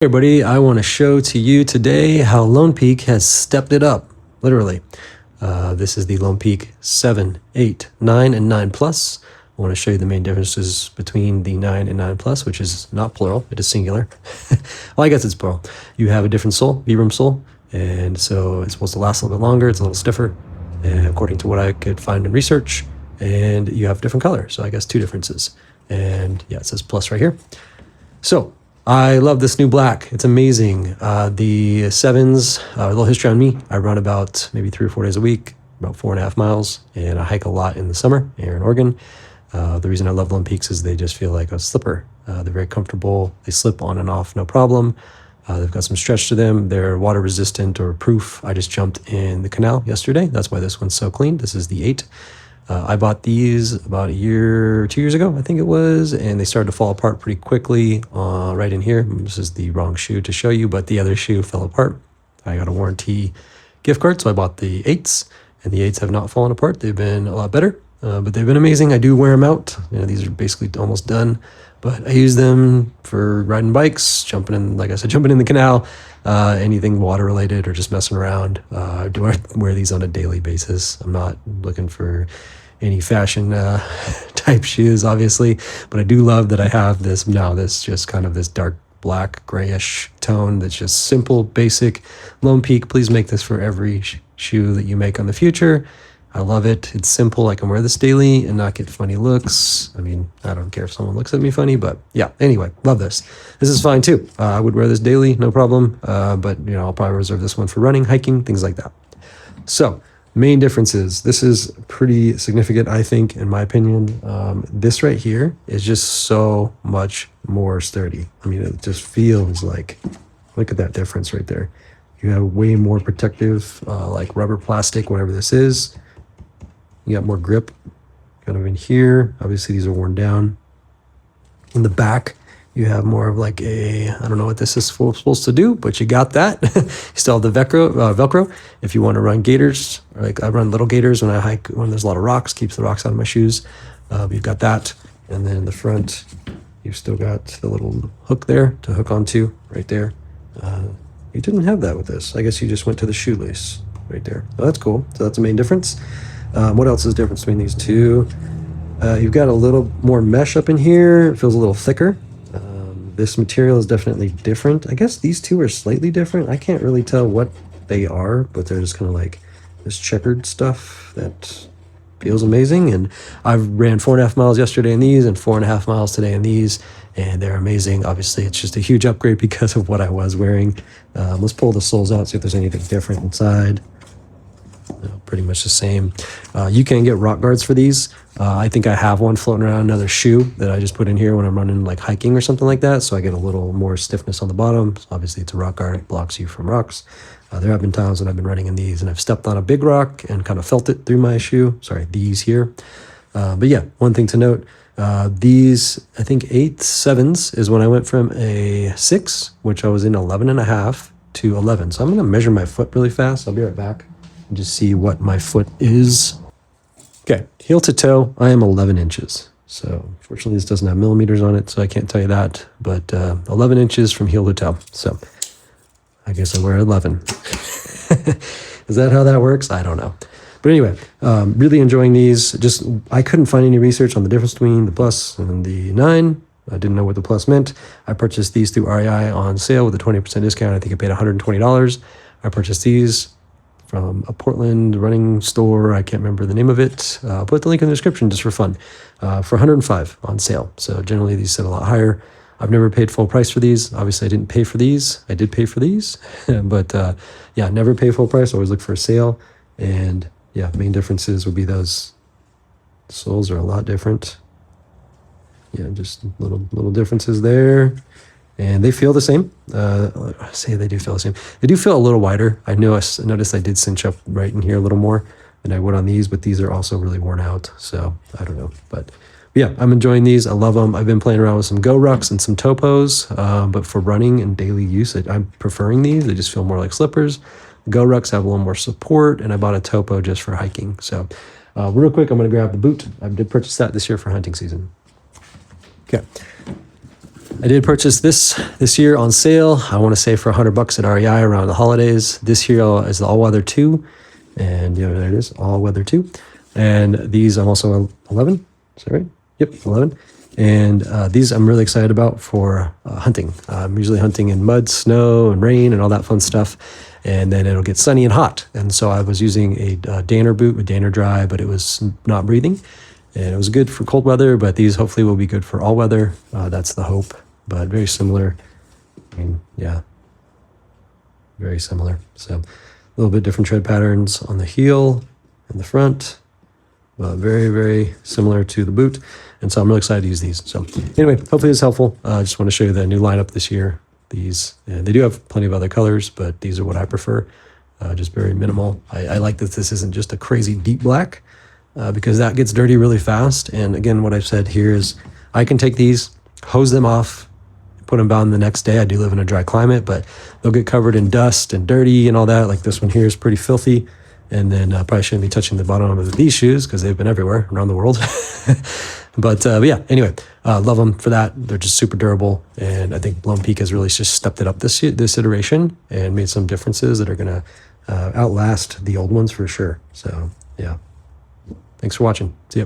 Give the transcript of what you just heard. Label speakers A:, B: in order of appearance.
A: Hey everybody, I want to show to you today how Lone Peak has stepped it up, literally. This is the Lone Peak 7, 8, 9, and 9 Plus. I want to show you the main differences between the 9 and 9 Plus, which is not plural, it is singular. Well, I guess it's plural. You have a different sole, V-rim sole, and so it's supposed to last a little bit longer, it's a little stiffer, according to what I could find in research, and you have different color, so I guess two differences. And yeah, it says Plus right here. So, I love this new black. It's amazing. The sevens, a little history on me. I run about maybe 3 or 4 days a week, about 4.5 miles, and I hike a lot in the summer here in Oregon. The reason I love Lone Peaks is they just feel like a slipper. They're very comfortable. They slip on and off, no problem. They've got some stretch to them. They're water resistant or proof. I just jumped in the canal yesterday. That's why this one's so clean. This is the 8. I bought these about 2 years ago, I think it was, and they started to fall apart pretty quickly right in here. This is the wrong shoe to show you, but the other shoe fell apart. I got a warranty gift card, so I bought the 8s, and the 8s have not fallen apart. They've been a lot better, but they've been amazing. I do wear them out. These are basically almost done, but I use them for riding bikes, jumping in, like I said, jumping in the canal, anything water related or just messing around. Do I wear these on a daily basis? I'm not looking for any fashion type shoes, obviously, but I do love that I have this now, this just kind of this dark black grayish tone that's just simple, basic. Lone Peak, please make this for every shoe that you make on the future. I love it. It's simple. I can wear this daily and not get funny looks. I mean, I don't care if someone looks at me funny, but yeah, anyway, love this. This is fine too. I would wear this daily, no problem, but I'll probably reserve this one for running, hiking, things like that. So, main differences. This is pretty significant, I think, in my opinion. This right here is just so much more sturdy. I mean, it just feels like, look at that difference right there. You have way more protective, like rubber, plastic, whatever this is. You got more grip kind of in here. Obviously, these are worn down. In the back, you have more of like I don't know what this is supposed to do, but you got that. You still have the Velcro. If you want to run gaiters, like I run little gaiters when I hike, when there's a lot of rocks, keeps the rocks out of my shoes. You've got that. And then in the front, you've still got the little hook there to hook onto right there. You didn't have that with this. I guess you just went to the shoelace right there. So that's cool. So that's the main difference. What else is the difference between these two? You've got a little more mesh up in here. It feels a little thicker. This material is definitely different. I guess these two are slightly different. I can't really tell what they are, but they're just kind of like this checkered stuff that feels amazing. And I ran 4.5 miles yesterday in these and 4.5 miles today in these, and they're amazing. Obviously, it's just a huge upgrade because of what I was wearing. Let's pull the soles out, see if there's anything different inside. Pretty much the same. You can get rock guards for these. I think I have one floating around, another shoe that I just put in here when I'm running like hiking or something like that, so I get a little more stiffness on the bottom. Obviously, it's a rock guard, it blocks you from rocks. There have been times when I've been running in these and I've stepped on a big rock and kind of felt it through my shoe. Sorry, these here. But yeah, one thing to note, these, I think 8, 7s is when I went from a 6, which I was in 11.5 to 11. So I'm going to measure my foot really fast. I'll be right back and just see what my foot is. Okay, heel to toe, I am 11 inches. So fortunately this doesn't have millimeters on it, so I can't tell you that, but 11 inches from heel to toe. So I guess I wear 11. Is that how that works? I don't know. But anyway, really enjoying these. Just, I couldn't find any research on the difference between the Plus and the 9. I didn't know what the Plus meant. I purchased these through REI on sale with a 20% discount. I think I paid $120. I purchased these from a Portland running store. I can't remember the name of it. I'll put the link in the description just for fun. For $105 on sale. So generally these sit a lot higher. I've never paid full price for these. Obviously I didn't pay for these. I did pay for these, but yeah, never pay full price. Always look for a sale. And yeah, main differences would be those soles are a lot different. Yeah, just little differences there. And they feel the same. I say they do feel the same. They do feel a little wider. I noticed I did cinch up right in here a little more than I would on these, but these are also really worn out. So I don't know. But yeah, I'm enjoying these. I love them. I've been playing around with some Go Rucks and some Topos, but for running and daily use, I'm preferring these. They just feel more like slippers. The Go Rucks have a little more support, and I bought a Topo just for hiking. So real quick, I'm going to grab the boot. I did purchase that this year for hunting season. Okay. I did purchase this year on sale. I want to say for $100 at REI around the holidays. This here is the All Weather 2, and there it is, All Weather 2. And these I'm also 11. Is that right? Yep, 11. And these I'm really excited about for hunting. I'm usually hunting in mud, snow, and rain, and all that fun stuff. And then it'll get sunny and hot. And so I was using a Danner boot with Danner Dry, but it was not breathing. And it was good for cold weather, but these hopefully will be good for all weather. That's the hope. But very similar. I mean, yeah, very similar. So a little bit different tread patterns on the heel and the front, but very, very similar to the boot. And so I'm really excited to use these. So anyway, hopefully it's helpful. I just want to show you the new lineup this year. These, they do have plenty of other colors, but these are what I prefer. Just very minimal. I like that this isn't just a crazy deep black, because that gets dirty really fast. And again, what I've said here is I can take these, hose them off, put them down the next day. I do live in a dry climate, but they'll get covered in dust and dirty and all that. Like this one here is pretty filthy. And then probably shouldn't be touching the bottom of these shoes because they've been everywhere around the world. But yeah, anyway, love them for that. They're just super durable. And I think Lone Peak has really just stepped it up this iteration and made some differences that are going to outlast the old ones for sure. So yeah, thanks for watching. See ya.